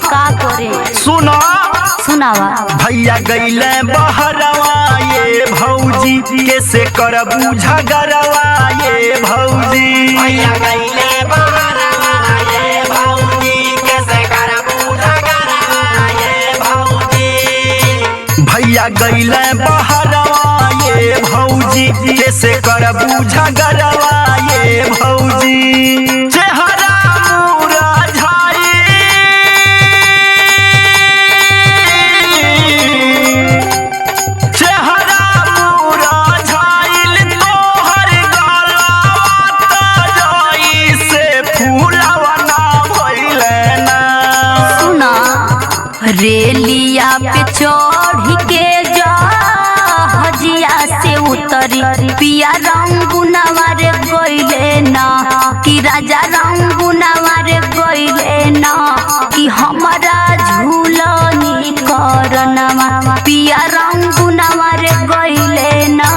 का करे सुना सुनावा। भैया गईले बहरवा ये भौजी कैसे करबू झगड़वा ये भौजी। भैया गईले बहरवा ये भौजी कैसे करबू झगड़वा ये भौजी। भैया गईले बहरवा ये भौजी कैसे करबू झगड़वा ये भौजी। चेहरा मुरझाई चेहरा मुरझाइल तोहर गलवा जाई से फूलवा ना भइले ना। सुना रेलिया पे चढ़ के जा हजिया से उतरी पिया रंगुनवा रे गइले ना कि राजा रंगुनवा रे गइले ना कि हमारा झूलनी करनवा पिया रंगुनवा रे गइले ना।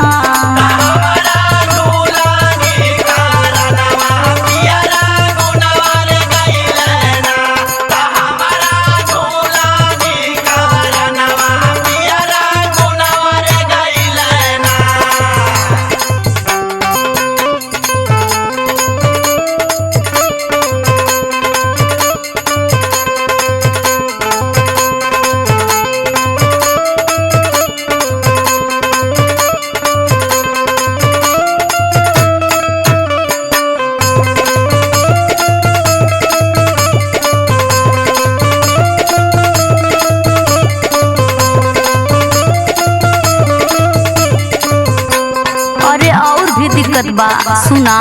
अरे और भी दिक्कत बा सुना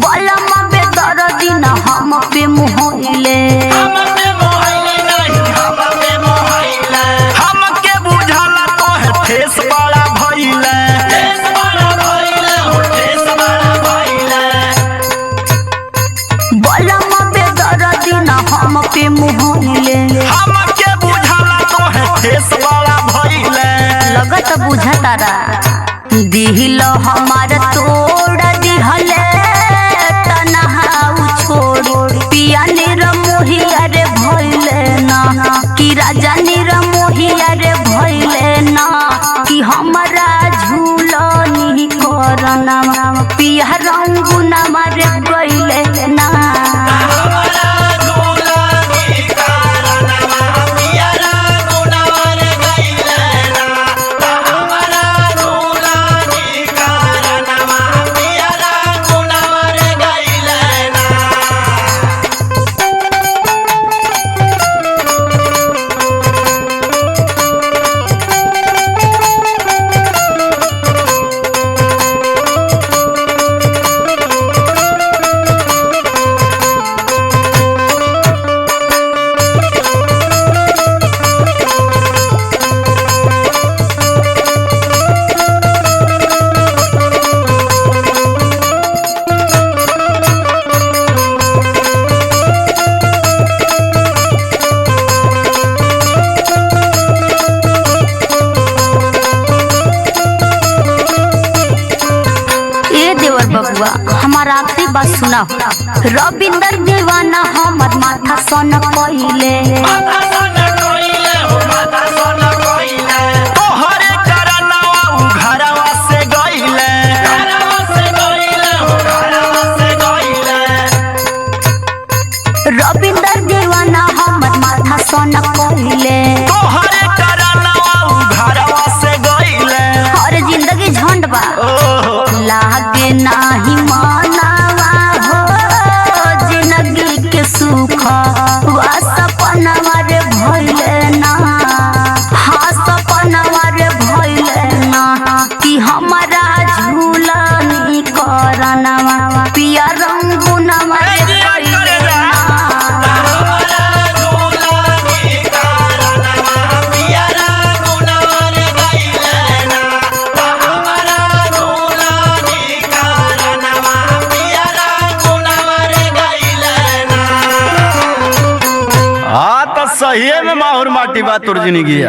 बलमा पे दर्दी न हम पे मोहिले हमके बुझाला तोहे ठेस बड़ा भइले। बलमा पे दर्दी न हम पे मोहिले हमके बुझाला तोहे ठेस बड़ा भइले। लगत बुझतारा दिल हमार तोड़ दिहले तनहाउ छोड़ पिया निरमोहिया रे भइले ना कि राजा निरमोहिया रे भइले ना कि हमरा झूलनी करना पिया रंगुनवा रे गइले ना। बबुआ हमारा आखिरी बात सुना रविंदर दीवाना हमर माथा सन कइले तोहरे करनवा उ घरवा से गइले। रविंदर दीवाना हमर माथा सन कइले तोहरे करनवा उ घरवा से गइले। और जिंदगी झंड बा लागे नाही मानवा हो जिंदगी के सुख वा सपनवा रे भइले ना। हाँ सपनवा रे भइले ना कि हमारा झूलनी करनवा पिया रंगुनवा रे भइले ना। सही में माहौर माटी बात तुर जिंदगी।